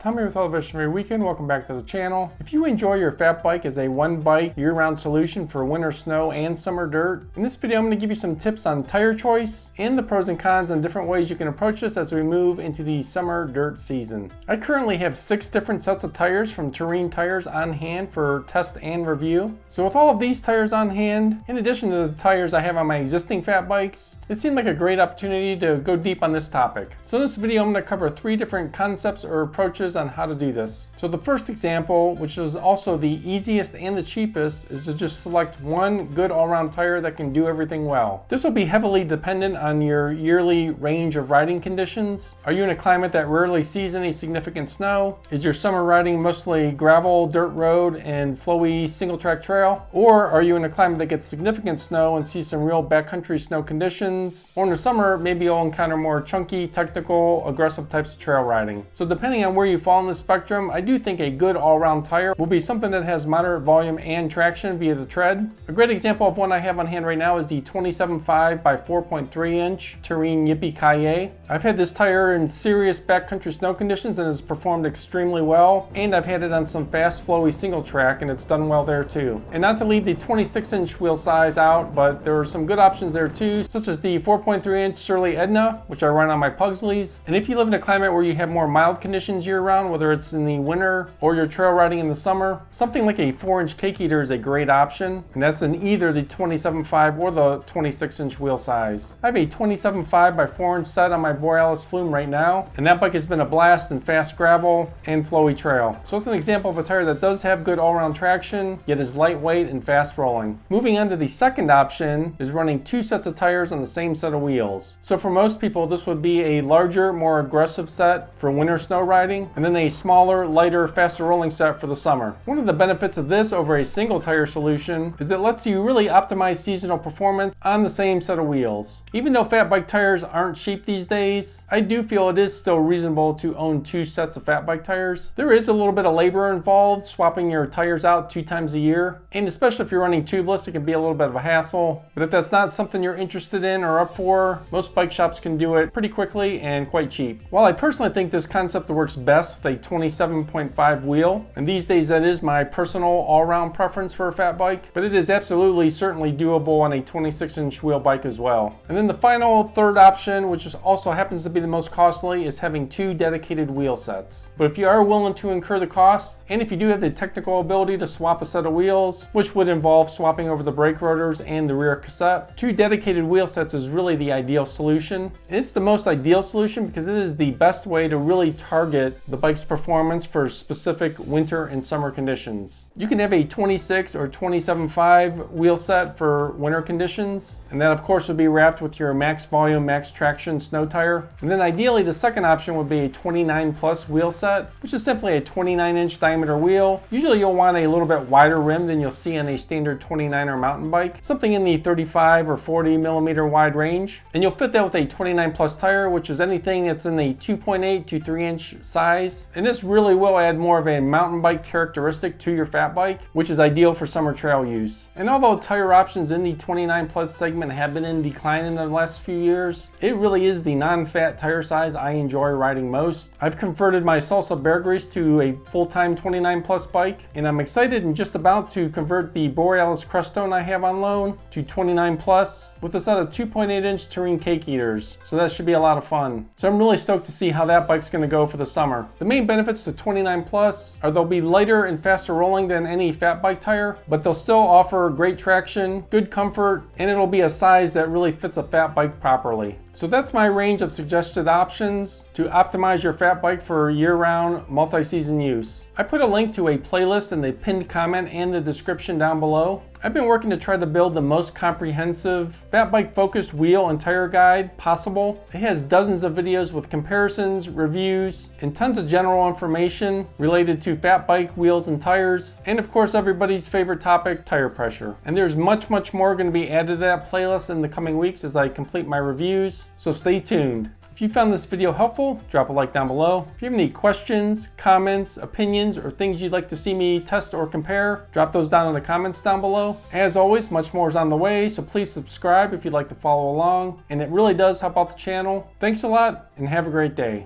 Tom here with Elevation Every Weekend. Welcome back to the channel. If you enjoy your fat bike as a one bike year-round solution for winter snow and summer dirt, in this video I'm going to give you some tips on tire choice and the pros and cons and different ways you can approach this as we move into the summer dirt season. I currently have 6 different sets of tires from Terrain Tires on hand for test and review. So with all of these tires on hand, in addition to the tires I have on my existing fat bikes, it seemed like a great opportunity to go deep on this topic. So in this video I'm going to cover 3 different concepts or approaches on how to do this. So the first example, which is also the easiest and the cheapest, is to just select one good all-around tire that can do everything well. This will be heavily dependent on your yearly range of riding conditions. Are you in a climate that rarely sees any significant snow? Is your summer riding mostly gravel, dirt road, and flowy single track trail? Or are you in a climate that gets significant snow and sees some real backcountry snow conditions? Or in the summer, maybe you'll encounter more chunky, technical, aggressive types of trail riding. So depending on where you fall in the spectrum, I do think a good all-around tire will be something that has moderate volume and traction via the tread. A great example of one I have on hand right now is the 27.5 by 4.3 inch Terrain Yippee-Ki-Yay. I've had this tire in serious backcountry snow conditions and has performed extremely well, and I've had it on some fast flowy single track and it's done well there too. And not to leave the 26 inch wheel size out, but there are some good options there too, such as the 4.3 inch Surly Edna, which I run on my Pugsleys. And if you live in a climate where you have more mild conditions year round, whether it's in the winter or you're trail riding in the summer, something like a 4-inch cake eater is a great option, and that's in either the 27.5 or the 26-inch wheel size. I have a 27.5 by 4-inch set on my Borealis Flume right now, and that bike has been a blast in fast gravel and flowy trail. So it's an example of a tire that does have good all-around traction, yet is lightweight and fast rolling. Moving on to the second option is running 2 sets of tires on the same set of wheels. So for most people, this would be a larger, more aggressive set for winter snow riding, and then a smaller, lighter, faster rolling set for the summer. One of the benefits of this over a single tire solution is it lets you really optimize seasonal performance on the same set of wheels. Even though fat bike tires aren't cheap these days, I do feel it is still reasonable to own 2 sets of fat bike tires. There is a little bit of labor involved swapping your tires out 2 times a year, and especially if you're running tubeless, it can be a little bit of a hassle. But if that's not something you're interested in or up for, most bike shops can do it pretty quickly and quite cheap. While I personally think this concept works best with a 27.5 wheel, and these days that is my personal all-round preference for a fat bike, but it is absolutely certainly doable on a 26-inch wheel bike as well. And then the final third option, which also happens to be the most costly, is having 2 dedicated wheel sets. But if you are willing to incur the cost, and if you do have the technical ability to swap a set of wheels, which would involve swapping over the brake rotors and the rear cassette, 2 dedicated wheel sets is really the ideal solution. And it's the most ideal solution because it is the best way to really target the bike's performance for specific winter and summer conditions. You can have a 26 or 27.5 wheel set for winter conditions, and that of course would be wrapped with your max volume, max traction snow tire. And then ideally the second option would be a 29 plus wheel set, which is simply a 29-inch diameter wheel. Usually you'll want a little bit wider rim than you'll see on a standard 29er mountain bike, something in the 35 or 40 millimeter wide range. And you'll fit that with a 29 plus tire, which is anything that's in the 2.8 to 3-inch size. And this really will add more of a mountain bike characteristic to your fat bike, which is ideal for summer trail use. And although tire options in the 29 plus segment have been in decline in the last few years, it really is the non-fat tire size I enjoy riding most. I've converted my Salsa Bear Grease to a full-time 29 plus bike, and I'm excited and just about to convert the Borealis Crestone I have on loan to 29 plus with a set of 2.8-inch Terrain cake eaters. So that should be a lot of fun. So I'm really stoked to see how that bike's going to go for the summer. The main benefits to 29 plus are they'll be lighter and faster rolling than any fat bike tire, but they'll still offer great traction, good comfort, and it'll be a size that really fits a fat bike properly. So that's my range of suggested options to optimize your fat bike for year-round, multi-season use. I put a link to a playlist in the pinned comment and the description down below. I've been working to try to build the most comprehensive fat bike focused wheel and tire guide possible. It has dozens of videos with comparisons, reviews, and tons of general information related to fat bike wheels and tires, and of course everybody's favorite topic, tire pressure. And there's much more going to be added to that playlist in the coming weeks as I complete my reviews, so stay tuned. If you found this video helpful, drop a like down below. If you have any questions, comments, opinions, or things you'd like to see me test or compare, drop those down in the comments down below. As always, much more is on the way, so please subscribe if you'd like to follow along, and it really does help out the channel. Thanks a lot, and have a great day.